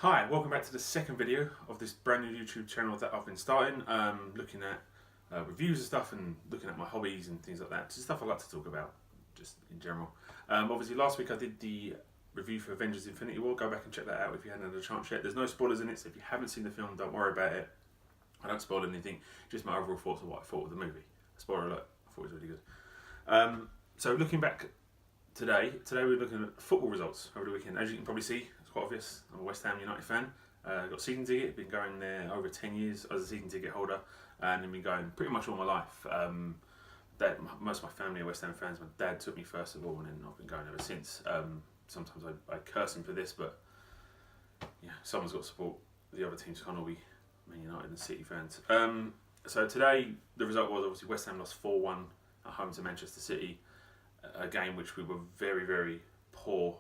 Hi, welcome back to the second video of this brand new YouTube channel that I've been starting, looking at reviews and stuff and looking at my hobbies and things like that, just stuff I like to talk about, just in general. Obviously last week I did the review for Avengers Infinity War. Go back and check that out if you hadn't had a chance yet. There's no spoilers in it, so if you haven't seen the film, don't worry about it. I don't spoil anything, just my overall thoughts of what I thought of the movie. Spoiler alert, I thought it was really good. So looking back today we're looking at football results over the weekend. As you can probably see, it's quite obvious, I'm a West Ham United fan. Got a season ticket, been going there over 10 years as a season ticket holder, and I've been going pretty much all my life. Most of my family are West Ham fans. My dad took me first of all, and then I've been going ever since. Sometimes I curse him for this, but yeah, someone's got to support the other teams. Can't all be Man United and City fans. So today the result was obviously West Ham lost 4-1 at home to Manchester City, a game which we were very, very poor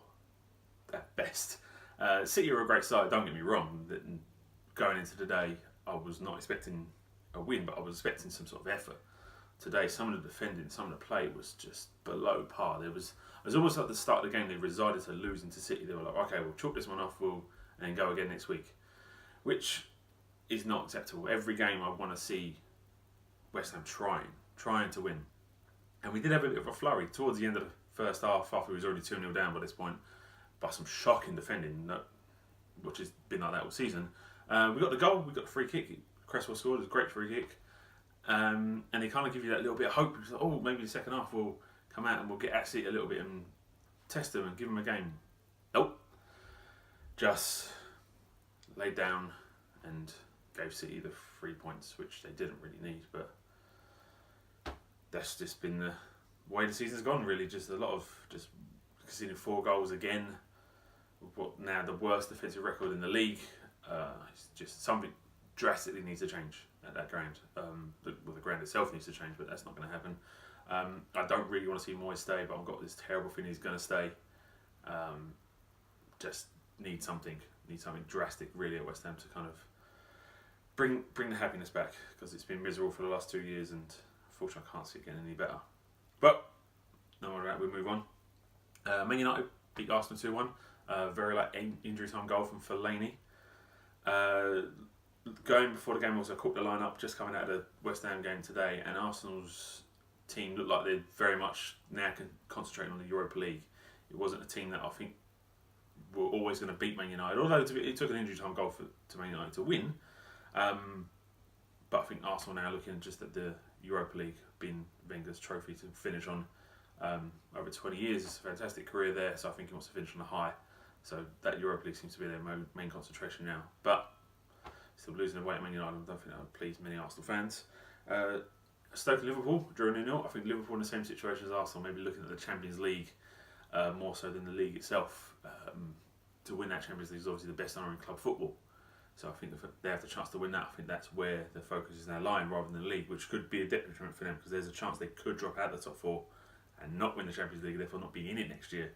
at best. City are a great side, don't get me wrong. Going into the day, I was not expecting a win, but I was expecting some sort of effort. Today, some of the defending, some of the play was just below par. It was almost like the start of the game, they resided to losing to City. They were like, okay, we'll chalk this one off, and then go again next week, which is not acceptable. Every game I want to see West Ham trying to win. And we did have a bit of a flurry towards the end of the first half, after we was already 2-0 down by this point, by some shocking defending, which has been like that all season. We got the goal, we got the free kick. Cresswell scored, it was a great free kick. And they kind of give you that little bit of hope. Like, oh, maybe the second half will come out and we'll get at City a little bit and test them and give them a game. Nope. Just laid down and gave City the 3 points, which they didn't really need, but that's just been the way the season's gone, really. Just a lot of just conceding 4 goals again. What now the worst defensive record in the league. It's just something drastically needs to change at that ground. The ground itself needs to change, but that's not going to happen. I don't really want to see Moyes stay, but I've got this terrible feeling he's going to stay. Just need something drastic really at West Ham to kind of bring the happiness back, because it's been miserable for the last 2 years, and unfortunately I can't see it getting any better. But no matter that, we'll move on. Man United beat Arsenal 2-1. Very late injury time goal from Fellaini. Going before the game, also caught the line up just coming out of the West Ham game today, and Arsenal's team looked like they're very much now concentrating on the Europa League. It wasn't a team that I think were always going to beat Man United, although it took an injury time goal to Man United to win. But I think Arsenal now looking just at the Europa League being Wenger's trophy to finish on. Over 20 years, it's a fantastic career there, so I think he wants to finish on a high. So that Europa League seems to be their main concentration now. But still losing away at Man United, I don't think that would please many Arsenal fans. Stoke and Liverpool drew 0-0. I think Liverpool in the same situation as Arsenal, maybe looking at the Champions League more so than the league itself. To win that Champions League is obviously the best honour in club football. So I think if they have the chance to win that, I think that's where the focus is now lying, rather than the league, which could be a detriment for them, because there's a chance they could drop out of the top 4 and not win the Champions League, therefore not be in it next year.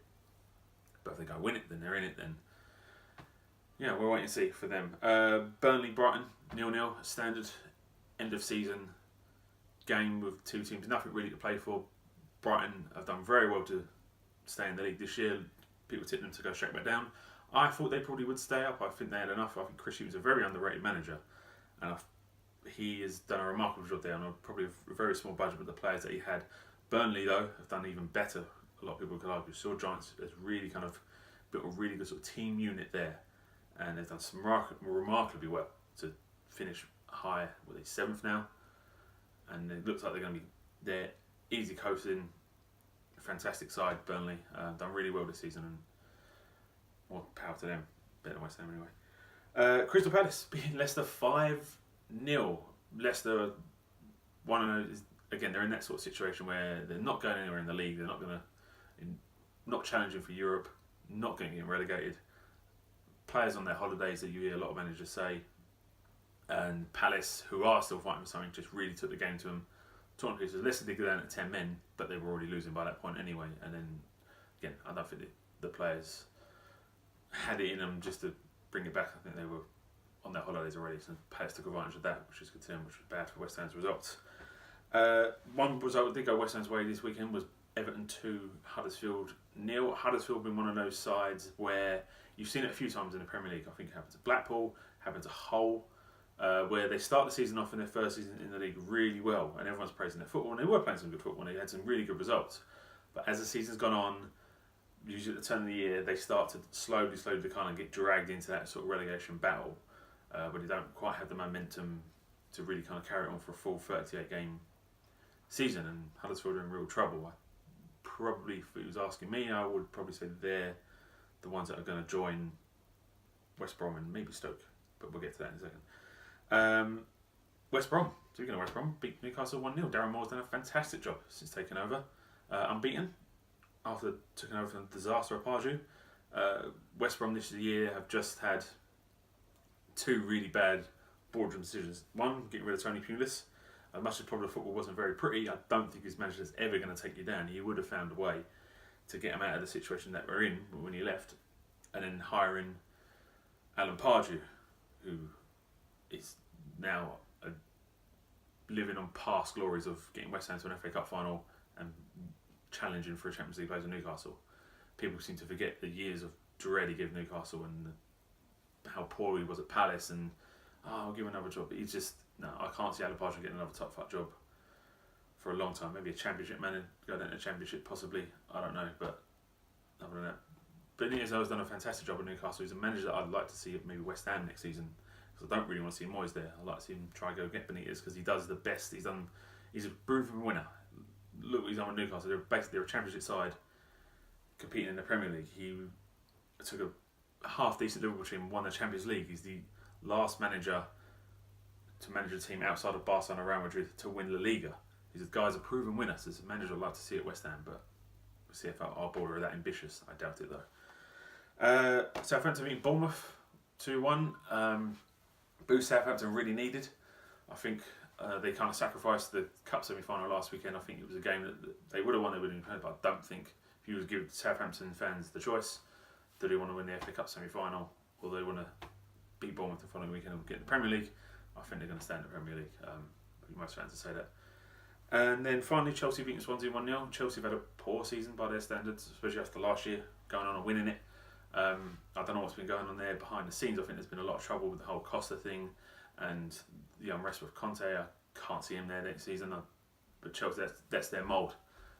But if they go win it, then they're in it. Then yeah, we'll wait and see for them. Burnley Brighton 0-0, standard end of season game with 2 teams, nothing really to play for. Brighton have done very well to stay in the league this year. People tipped them to go straight back down. I thought they probably would stay up. I think they had enough. I think Chris Hughton's a very underrated manager, and he has done a remarkable job there on probably a very small budget with the players that he had. Burnley, though, have done even better. A lot of people could argue. Saw Giants has really kind of built a really good sort of team unit there, and they've done some remarkably well to finish high. Well, they're 7th now, and it looks like they're going to be there, easy coasting. Fantastic side, Burnley. Done really well this season, and more power to them. Better than West Ham anyway. Crystal Palace beating Leicester 5-0. Leicester 1-0. Again, they're in that sort of situation where they're not going anywhere in the league. They're not challenging for Europe, not going to get relegated. Players on their holidays, that you hear a lot of managers say. And Palace, who are still fighting for something, just really took the game to them. Torn pieces. Leicester did go down at 10 men, but they were already losing by that point anyway. And then, again, I don't think the players had it in them just to bring it back. I think they were on their holidays already, so Palace took advantage of that, which is good to them, which was bad for West Ham's results. One result that did go West Ham's way this weekend was Everton 2, Huddersfield 0. Huddersfield have been one of those sides where you've seen it a few times in the Premier League. I think it happened to Blackpool, happened to Hull, where they start the season off in their first season in the league really well, and everyone's praising their football, and they were playing some good football, and they had some really good results. But as the season's gone on, usually at the turn of the year, they start to slowly kind of get dragged into that sort of relegation battle, where they don't quite have the momentum to really kind of carry it on for a full 38 game season, and Huddersfield are in real trouble. Probably, if it was asking me, I would probably say they're the ones that are going to join West Brom and maybe Stoke, but we'll get to that in a second. West Brom, speaking of West Brom, beat Newcastle 1-0. Darren Moore's done a fantastic job since taking over. Unbeaten after taking over from the disaster of Pardew. West Brom this year have just had 2 really bad boardroom decisions. One, getting rid of Tony Pulis. As much as probably football wasn't very pretty, I don't think his manager's ever going to take you down. He would have found a way to get him out of the situation that we're in when he left. And then hiring Alan Pardew, who is now living on past glories of getting West Ham to an FA Cup final and challenging for a Champions League place with Newcastle. People seem to forget the years of dread he gave Newcastle and how poor he was at Palace, and I'll give him another job. But he's just, no, I can't see Alan Pardew getting another top flight job for a long time. Maybe a Championship man, go down to the Championship possibly, I don't know, but other than that. Benitez has done a fantastic job at Newcastle. He's a manager that I'd like to see at maybe West Ham next season, because I don't really want to see Moyes there. I'd like to see him try and go get Benitez, because he does the best. He's a proven winner. Look what he's done with Newcastle. They're a Championship side competing in the Premier League. He took a half decent Liverpool team, won the Champions League. He's the last manager to manage a team outside of Barcelona and Real Madrid to win La Liga. He's a guy's a proven winner. So it's a manager I'd like to see at West Ham, but we'll see if our board are that ambitious. I doubt it though. Southampton beating Bournemouth 2-1. Boost Southampton really needed. I think they kind of sacrificed the cup semi-final last weekend. I think it was a game that they would have won, they would have been played, but I don't think if you would give Southampton fans the choice, do they want to win the FA Cup semi-final or they want to beat Bournemouth the following weekend and get the Premier League, I think they're going to stay in the Premier League. Most fans would say that. And then finally, Chelsea beating Swansea 1-0. Chelsea have had a poor season by their standards, especially after last year, going on and winning it. I don't know what's been going on there behind the scenes. I think there's been a lot of trouble with the whole Costa thing and the unrest with Conte. I can't see him there next season. But Chelsea, that's their mould.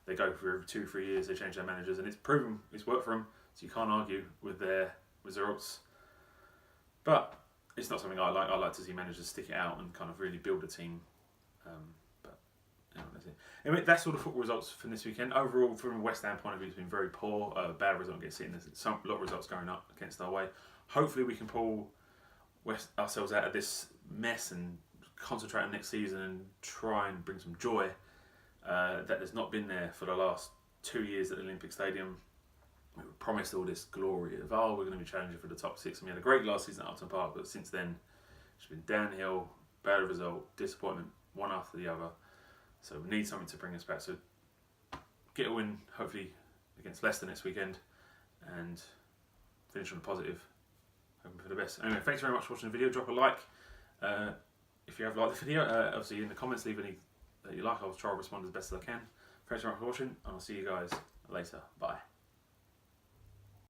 They go for every 2-3 years, they change their managers, and it's proven it's worked for them, so you can't argue with their results. But it's not something I like. I like to see managers stick it out and kind of really build a team. But that's it. Anyway, that's all the football results from this weekend. Overall, from a West Ham point of view, it's been very poor. Bad result against City. There's a lot of results going up against our way. Hopefully, we can pull ourselves out of this mess and concentrate on next season and try and bring some joy that has not been there for the last 2 years at the Olympic Stadium. We were promised all this glory of, we're going to be challenging for the top 6. And we had a great last season at Upton Park, but since then, it's been downhill, bad result, disappointment, one after the other. So we need something to bring us back. So get a win, hopefully, against Leicester next weekend, and finish on a positive. Hoping for the best. Anyway, thanks very much for watching the video. Drop a like if you have liked the video. Obviously, in the comments, leave any that you like. I'll try to respond as best as I can. Thanks very much for watching, and I'll see you guys later. Bye.